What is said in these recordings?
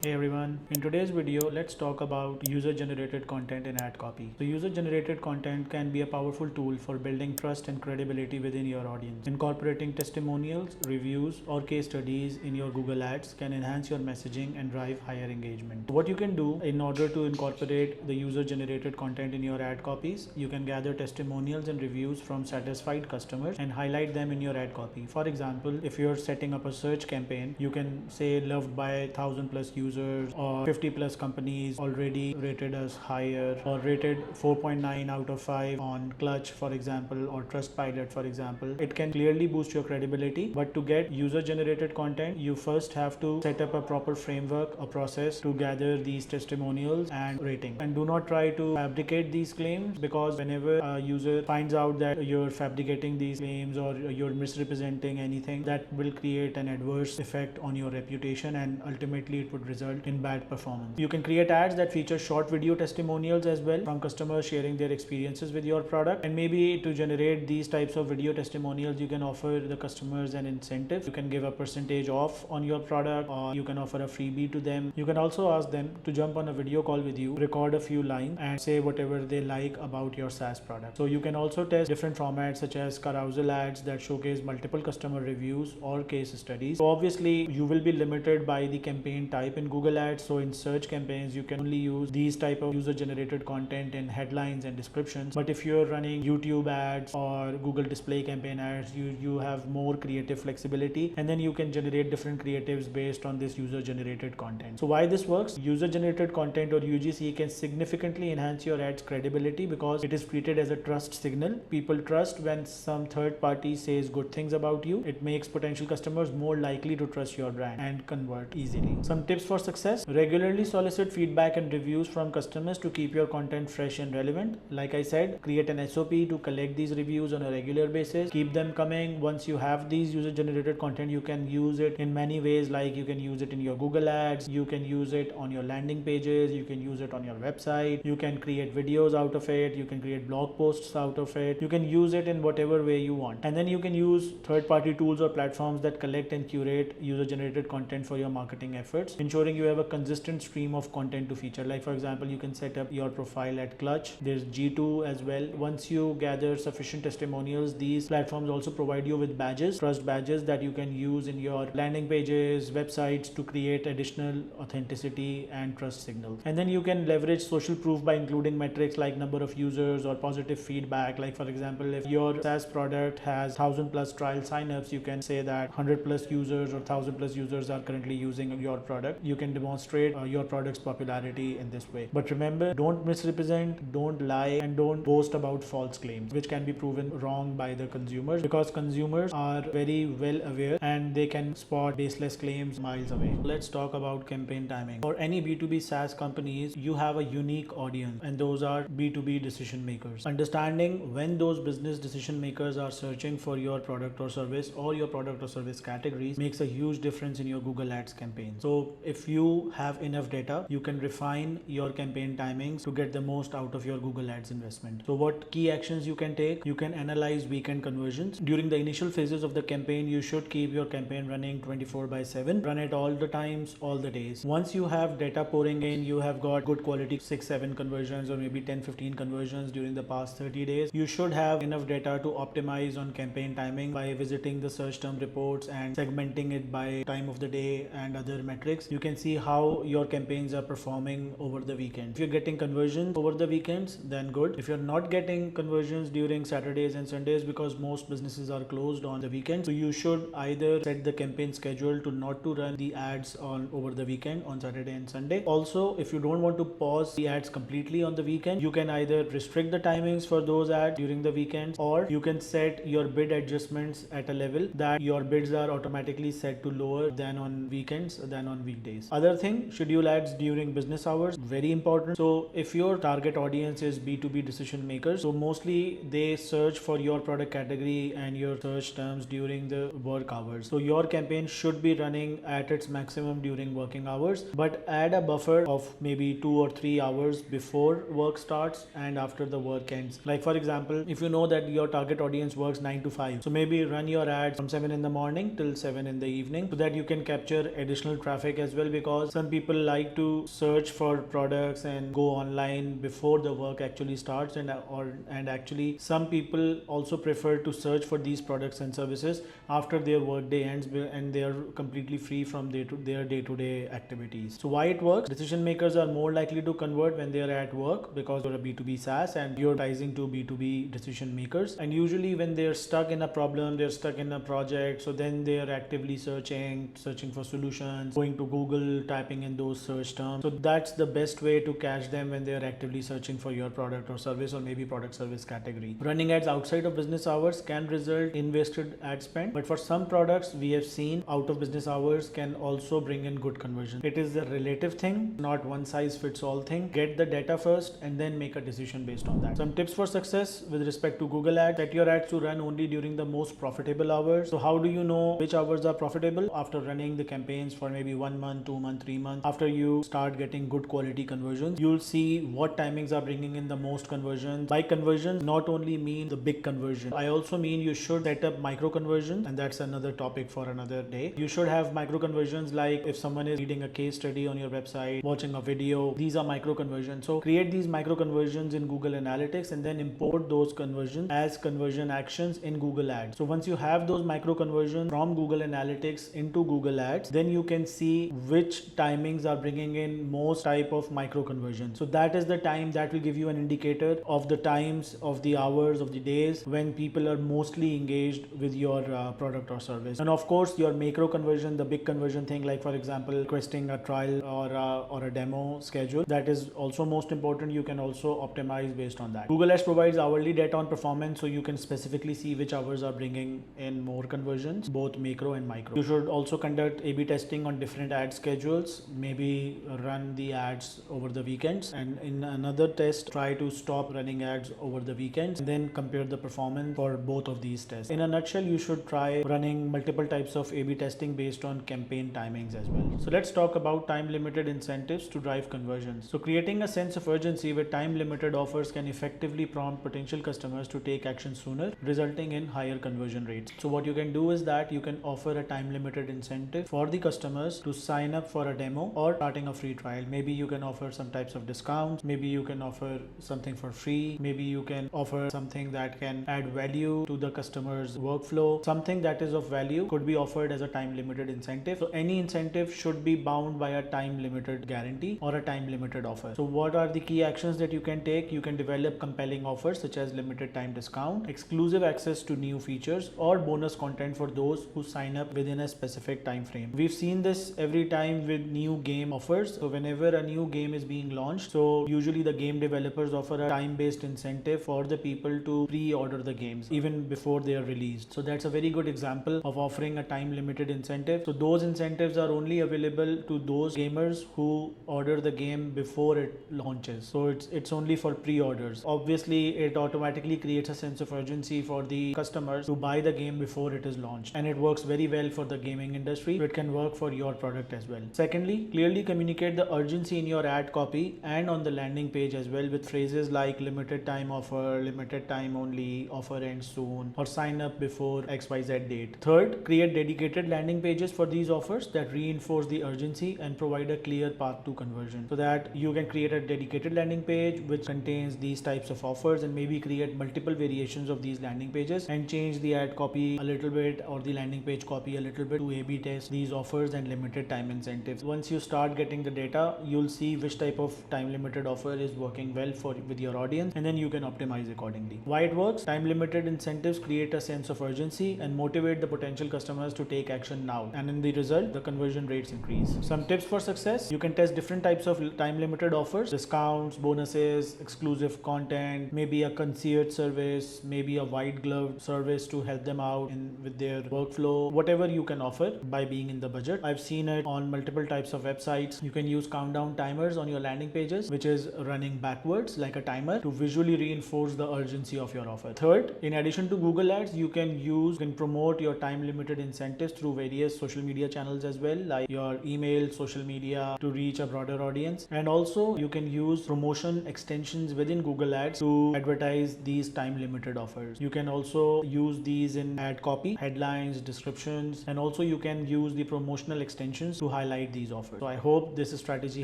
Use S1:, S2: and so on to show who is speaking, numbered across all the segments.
S1: Hey everyone, in today's video, let's talk about user-generated content in ad copy. So user-generated content can be a powerful tool for building trust and credibility within your audience. Incorporating testimonials, reviews, or case studies in your Google Ads can enhance your messaging and drive higher engagement. What you can do in order to incorporate the user-generated content in your ad copies, you can gather testimonials and reviews from satisfied customers and highlight them in your ad copy. For example, if you're setting up a search campaign, you can say loved by 1,000 plus users or 50 plus companies already rated us higher or rated 4.9 out of 5 on Clutch, for example, or Trustpilot, for example. It can clearly boost your credibility, but to get user generated content, you first have to set up a proper framework, a process to gather these testimonials and rating. And do not try to fabricate these claims, because whenever a user finds out that you're fabricating these claims or you're misrepresenting anything, that will create an adverse effect on your reputation and ultimately it would result in bad performance. You can create ads that feature short video testimonials as well from customers sharing their experiences with your product, and maybe to generate these types of video testimonials you can offer the customers an incentive. You can give a percentage off on your product, or you can offer a freebie to them. You can also ask them to jump on a video call with you, record a few lines and say whatever they like about your SaaS product. So you can also test different formats such as carousel ads that showcase multiple customer reviews or case studies. So obviously you will be limited by the campaign type in Google Ads. So in search campaigns you can only use these type of user generated content in headlines and descriptions, but if you're running YouTube ads or Google display campaign ads, you have more creative flexibility, and then you can generate different creatives based on this user generated content. So why this works? User generated content or UGC can significantly enhance your ads credibility because it is treated as a trust signal. People trust when some third party says good things about you. It makes potential customers more likely to trust your brand and convert easily. Some tips for success: regularly solicit feedback and reviews from customers to keep your content fresh and relevant. Like I said, create an SOP to collect these reviews on a regular basis. Keep them coming. Once you have these user generated content, you can use it in many ways, like you can use it in your Google Ads, you can use it on your landing pages, you can use it on your website, you can create videos out of it, you can create blog posts out of it, you can use it in whatever way you want. And then you can use third-party tools or platforms that collect and curate user generated content for your marketing efforts, ensuring you have a consistent stream of content to feature. Like for example, you can set up your profile at Clutch. There's G2 as well. Once you gather sufficient testimonials, these platforms also provide you with badges, trust badges, that you can use in your landing pages, websites, to create additional authenticity and trust signals. And then you can leverage social proof by including metrics like number of users or positive feedback. Like for example, if your SaaS product has 1,000 plus trial signups, you can say that 100 plus users or 1,000 plus users are currently using your product. You can demonstrate your product's popularity in this way. But remember, don't misrepresent, don't lie, and don't boast about false claims which can be proven wrong by the consumers, because consumers are very well aware and they can spot baseless claims miles away. Let's talk about campaign timing. For any B2B SaaS companies, you have a unique audience, and those are B2B decision makers. Understanding when those business decision makers are searching for your product or service, or your product or service categories, makes a huge difference in your Google Ads campaign. So if you have enough data, you can refine your campaign timings to get the most out of your Google Ads investment. So what key actions you can take? You can analyze weekend conversions. During the initial phases of the campaign, you should keep your campaign running 24/7. Run it all the times, all the days. Once you have data pouring in, you have got good quality 6-7 conversions or maybe 10-15 conversions during the past 30 days. You should have enough data to optimize on campaign timing by visiting the search term reports and segmenting it by time of the day and other metrics. You can see how your campaigns are performing over the weekend. If you're getting conversions over the weekends, then good. If you're not getting conversions during Saturdays and Sundays, because most businesses are closed on the weekend, so you should either set the campaign schedule to not to run the ads on over the weekend on Saturday and Sunday. Also, if you don't want to pause the ads completely on the weekend, you can either restrict the timings for those ads during the weekends, or you can set your bid adjustments at a level that your bids are automatically set to lower than on weekends than on weekdays. Other thing, schedule ads during business hours, very important. So if your target audience is B2B decision makers, so mostly they search for your product category and your search terms during the work hours. So your campaign should be running at its maximum during working hours, but add a buffer of maybe 2 or 3 hours before work starts and after the work ends. Like for example, if you know that your target audience works 9 to 5, so maybe run your ads from 7 in the morning till 7 in the evening, so that you can capture additional traffic as well, because Some people like to search for products and go online before the work actually starts, and actually some people also prefer to search for these products and services after their work day ends and they are completely free from their day-to-day activities. So why it works? Decision makers are more likely to convert when they are at work because you're a B2B SaaS and you're advertising to B2B decision makers, and usually when they're stuck in a problem, they're stuck in a project, so then they are actively searching for solutions, going to Google, typing in those search terms. So that's the best way to catch them when they are actively searching for your product or service, or maybe product service category. Running ads outside of business hours can result in wasted ad spend, but for some products we have seen out of business hours can also bring in good conversion. It is a relative thing, not one size fits all thing. Get the data first and then make a decision based on that. Some tips for success with respect to Google Ads: set your ads to run only during the most profitable hours. So how do you know which hours are profitable? After running the campaigns for maybe 1 month, 2 months, 3 months, after you start getting good quality conversions, you'll see what timings are bringing in the most conversions. By conversion, not only mean the big conversion, I also mean you should set up micro conversions, and that's another topic for another day. You should have micro conversions, like if someone is reading a case study on your website, watching a video, these are micro conversions. So create these micro conversions in Google Analytics and then import those conversions as conversion actions in Google Ads. So once you have those micro conversions from Google Analytics into Google Ads, then you can see which timings are bringing in most type of micro conversion. So that is the time that will give you an indicator of the times, of the hours, of the days when people are mostly engaged with your product or service. And of course your macro conversion, the big conversion thing, like for example requesting a trial or a demo schedule, that is also most important. You can also optimize based on that. Google Ads provides hourly data on performance, so you can specifically see which hours are bringing in more conversions, both macro and micro. You should also conduct A/B testing on different ad schedules, maybe run the ads over the weekends, and in another test try to stop running ads over the weekends, and then compare the performance for both of these tests. In a nutshell, you should try running multiple types of A/B testing based on campaign timings as well. So let's talk about time limited incentives to drive conversions. So creating a sense of urgency with time limited offers can effectively prompt potential customers to take action sooner, resulting in higher conversion rates. So what you can do is that you can offer a time limited incentive for the customers to sign up for a demo or starting a free trial. Maybe you can offer some types of discounts, maybe you can offer something for free, maybe you can offer something that can add value to the customer's workflow. Something that is of value could be offered as a time limited incentive. So any incentive should be bound by a time limited guarantee or a time limited offer. So what are the key actions that you can take? You can develop compelling offers such as limited time discount, exclusive access to new features, or bonus content for those who sign up within a specific time frame. We've seen this every time with new game offers. So whenever a new game is being launched, so usually the game developers offer a time-based incentive for the people to pre-order the games even before they are released. So that's a very good example of offering a time limited incentive. So those incentives are only available to those gamers who order the game before it launches. So it's only for pre-orders. Obviously it automatically creates a sense of urgency for the customers to buy the game before it is launched, and it works very well for the gaming industry. So it can work for your product as well. Secondly, clearly communicate the urgency in your ad copy and on the landing page as well, with phrases like limited time offer, limited time only, offer ends soon, or sign up before XYZ date. Third, create dedicated landing pages for these offers that reinforce the urgency and provide a clear path to conversion. So that you can create a dedicated landing page which contains these types of offers, and maybe create multiple variations of these landing pages and change the ad copy a little bit or the landing page copy a little bit to A/B test these offers and limited time incentives. Once you start getting the data, you'll see which type of time limited offer is working well with your audience, and then you can optimize accordingly. Why it works? Time limited incentives create a sense of urgency and motivate the potential customers to take action now, and in the result the conversion rates increase. Some tips for success: you can test different types of time limited offers, discounts, bonuses, exclusive content, maybe a concierge service, maybe a white glove service to help them out with their workflow, whatever you can offer by being in the budget. I've seen it on multiple types of websites. You can use countdown timers on your landing pages, which is running backwards like a timer to visually reinforce the urgency of your offer. Third, in addition to Google Ads, you can promote your time limited incentives through various social media channels as well, like your email, social media, to reach a broader audience. And also you can use promotion extensions within Google Ads to advertise these time limited offers. You can also use these in ad copy, headlines, descriptions, and also you can use the promotional extensions to highlight these these offers. So I hope this strategy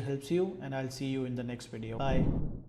S1: helps you, and I'll see you in the next video. Bye.